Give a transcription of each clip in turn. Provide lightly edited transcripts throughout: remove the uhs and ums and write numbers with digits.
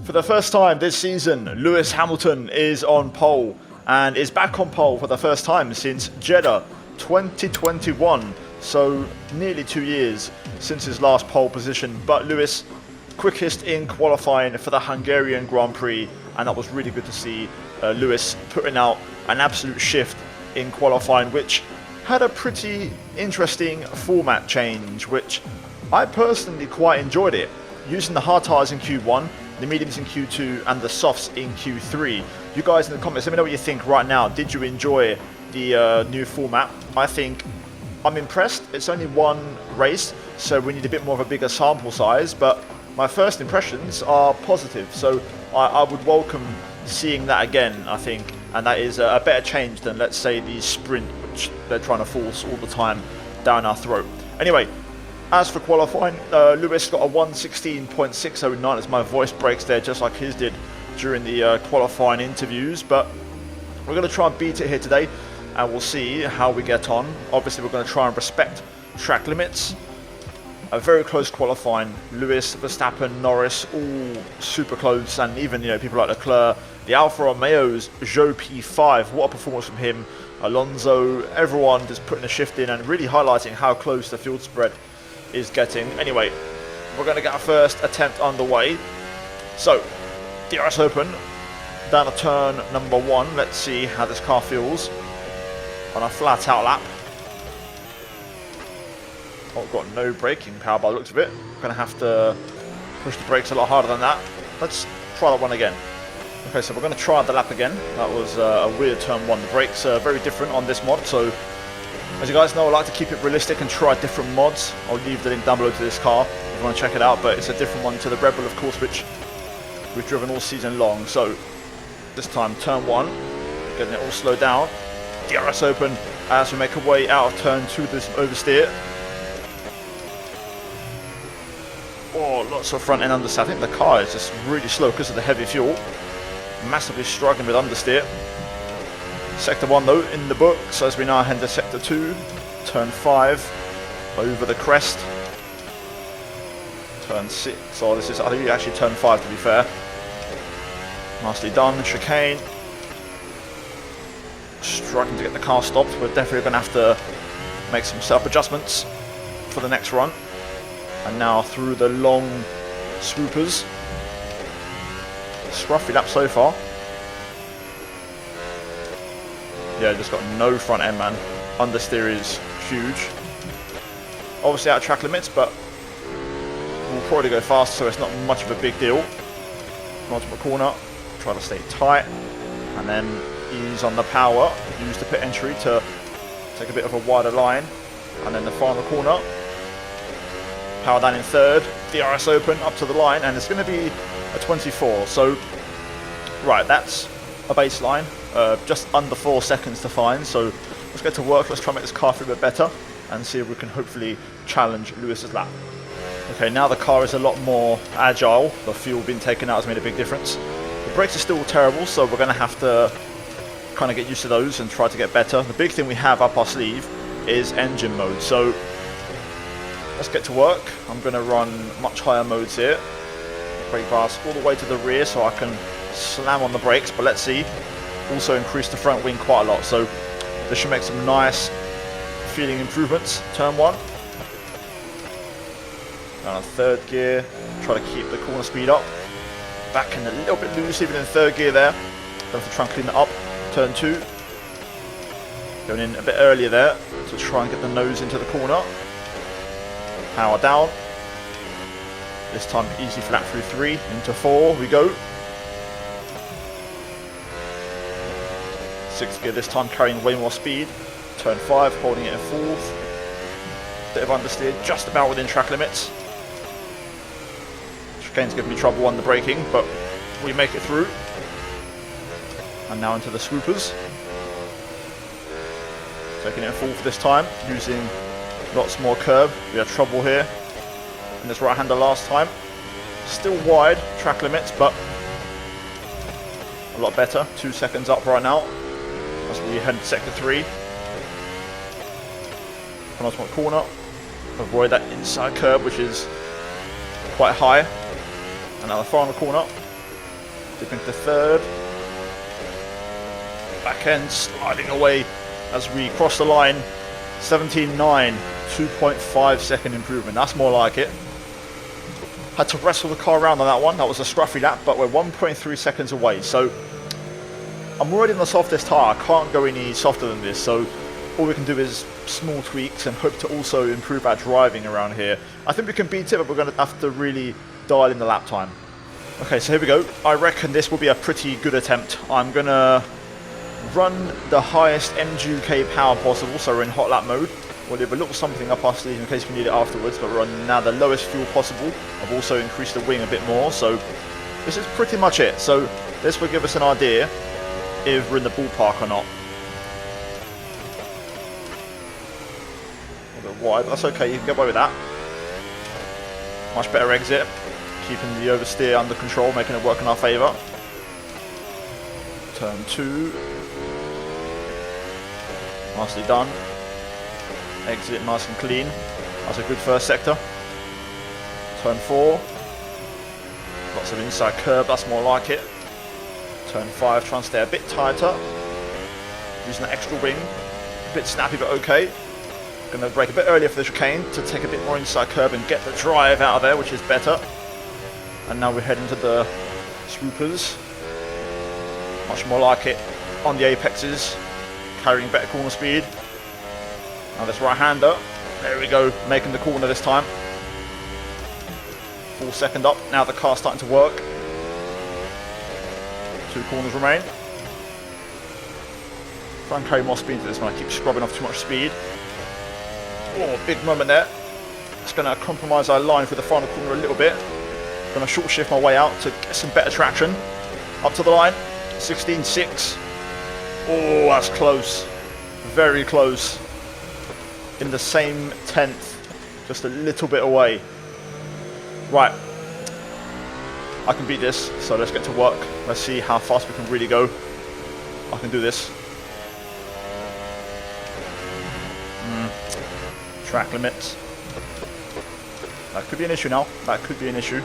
For the first time this season, Lewis Hamilton is on pole and is back on pole for the first time since Jeddah 2021. So nearly 2 years since his last pole position. But Lewis, quickest in qualifying for the Hungarian Grand Prix, and that was really good to see Lewis putting out an absolute shift in qualifying, which had a pretty interesting format change, which I personally quite enjoyed it. Using the hard tyres in Q1, the mediums in Q2 and the softs in Q3. You guys in the comments, let me know what you think right now. Did you enjoy the new format? I think I'm impressed. It's only one race, so we need a bit more of a bigger sample size, but my first impressions are positive, so I would welcome seeing that again, I think, and that is a better change than, let's say, the sprint, which they're trying to force all the time down our throat. Anyway, as for qualifying, Lewis got a 1:16.609 as my voice breaks there, just like his did during the qualifying interviews. But we're going to try and beat it here today, and we'll see how we get on. Obviously, we're going to try and respect track limits. A very close qualifying. Lewis, Verstappen, Norris, all super close, and even people like Leclerc. The Alfa Romeo's Joe P5, what a performance from him. Alonso, everyone just putting a shift in and really highlighting how close the field spread is getting. Anyway, we're going to get our first attempt underway. So, DRS open, down to turn number 1. Let's see how this car feels on a flat out lap. Oh, got no braking power by the looks of it. Going to have to push the brakes a lot harder than that. Let's try that one again. Okay, so we're going to try the lap again. That was a weird turn 1. The brakes are very different on this mod, so as you guys know, I like to keep it realistic and try different mods. I'll leave the link down below to this car if you want to check it out, but it's a different one to the Rebel, of course, which we've driven all season long. So this time, turn 1, getting it all slowed down. DRS open as we make our way out of turn 2 this oversteer. Oh, lots of front end understeer. I think the car is just really slow because of the heavy fuel. Massively struggling with understeer. Sector 1 though in the books as we now head to sector 2, turn 5, over the crest, turn 6, or this is, I think actually turn 5 to be fair. Nicely done, chicane. Struggling to get the car stopped. We're definitely going to have to make some self-adjustments for the next run. And now through the long swoopers. Scruffy lap so far. Yeah, just got no front end, man. Understeer is huge. Obviously out of track limits, but we'll probably go fast, so it's not much of a big deal. Multiple corner, try to stay tight, and then ease on the power. Use the pit entry to take a bit of a wider line, and then the final corner. Power down in third, DRS open up to the line, and it's going to be a 24. So, right, that's a baseline. Just under 4 seconds to find, so let's get to work. Let's try and make this car feel a bit better and see if we can hopefully challenge Lewis's lap. Okay, now the car is a lot more agile. The fuel being taken out has made a big difference. The brakes are still terrible, so we're going to have to kind of get used to those and try to get better. The big thing we have up our sleeve is engine mode, so let's get to work. I'm going to run much higher modes here. Brake bars all the way to the rear so I can slam on the brakes, but let's see. Also increase the front wing quite a lot, so this should make some nice feeling improvements. Turn 1. Down on third gear, try to keep the corner speed up. Back in a little bit loose even in third gear there. Don't have to try and clean it up. Turn 2. Going in a bit earlier there to try and get the nose into the corner. Power down. This time easy flat through 3, into 4 we go. 6th gear this time, carrying way more speed. Turn 5, holding it in 4th. Bit of understeer, just about within track limits. Chicane's giving me trouble on the braking, but we make it through. And now into the swoopers. Taking it in 4th this time, using lots more curb. We had trouble here in this right-hander last time. Still wide track limits, but a lot better. 2 seconds up right now as we head to sector 3. Penultimate corner. Avoid that inside curb, which is quite high. And now the final corner. Dip into third. Back end sliding away as we cross the line. 17.9, 2.5 second improvement. That's more like it. Had to wrestle the car around on that one. That was a scruffy lap, but we're 1.3 seconds away. So I'm already on the softest tyre. I can't go any softer than this. So all we can do is small tweaks and hope to also improve our driving around here. I think we can beat it, but we're going to have to really dial in the lap time. Okay, so here we go. I reckon this will be a pretty good attempt. I'm going to run the highest MGK power possible, so we're in hot lap mode. We'll leave a little something up our sleeve in case we need it afterwards, but we're on now the lowest fuel possible. I've also increased the wing a bit more, so this is pretty much it. So this will give us an idea if we're in the ballpark or not. A bit wide, but that's okay, you can get away with that. Much better exit, keeping the oversteer under control, making it work in our favour. Turn 2. Nicely done. Exit nice and clean. That's a good first sector. Turn 4. Lots of inside curb, that's more like it. Turn 5, try and stay a bit tighter. Using the extra wing. A bit snappy but okay. Gonna brake a bit earlier for the chicane to take a bit more inside curb and get the drive out of there, which is better. And now we head into the swoopers. Much more like it on the apexes. Carrying better corner speed. Now this right-hander, there we go, making the corner this time. Full second up, now the car's starting to work. 2 corners remain. Try and carry more speed into this one, I keep scrubbing off too much speed. Oh, big moment there. It's going to compromise our line for the final corner a little bit. Going to short shift my way out to get some better traction. Up to the line, 16.6. Oh, that's close. Very close. In the same 10th. Just a little bit away. Right. I can beat this, so let's get to work. Let's see how fast we can really go. I can do this. Track limits. That could be an issue now. That could be an issue.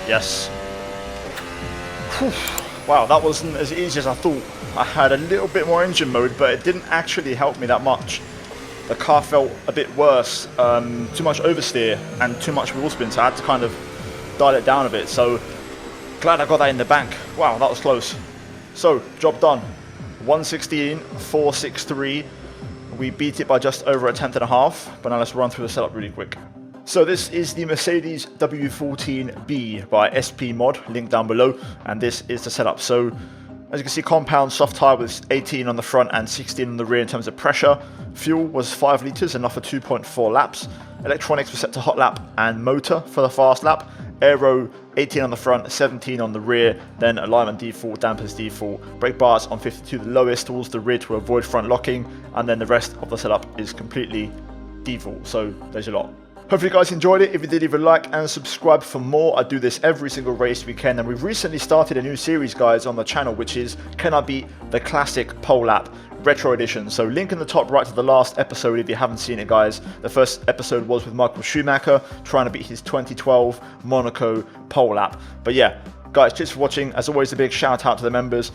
Yes. Whew. Wow, that wasn't as easy as I thought. I had a little bit more engine mode, but it didn't actually help me that much. The car felt a bit worse. Too much oversteer and too much wheel spin, so I had to kind of dial it down a bit. So glad I got that in the bank. Wow, that was close. So, job done. 116, 463. We beat it by just over a tenth and a half. But now let's run through the setup really quick. So this is the Mercedes W14B by SP Mod, link down below, and this is the setup. So as you can see, compound soft tyre with 18 on the front and 16 on the rear in terms of pressure. Fuel was 5 litres, enough for 2.4 laps. Electronics were set to hot lap and motor for the fast lap. Aero 18 on the front, 17 on the rear, then alignment default, dampers default, brake bars on 52 the lowest towards the rear to avoid front locking, and then the rest of the setup is completely default, so there's a lot. Hopefully you guys enjoyed it. If you did, leave a like and subscribe for more. I do this every single race weekend, and we've recently started a new series, guys, on the channel, which is Can I Beat the Classic Pole Lap Retro Edition. So link in the top right to the last episode if you haven't seen it, guys. The first episode was with Michael Schumacher trying to beat his 2012 Monaco Pole Lap. But yeah, guys, cheers for watching. As always, a big shout out to the members.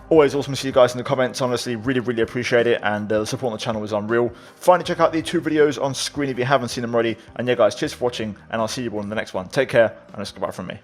Always awesome to see you guys in the comments. Honestly, really appreciate it, and the support on the channel is unreal. Finally, check out the 2 videos on screen if you haven't seen them already. And yeah, guys, cheers for watching, and I'll see you all in the next one. Take care, and it's goodbye from me.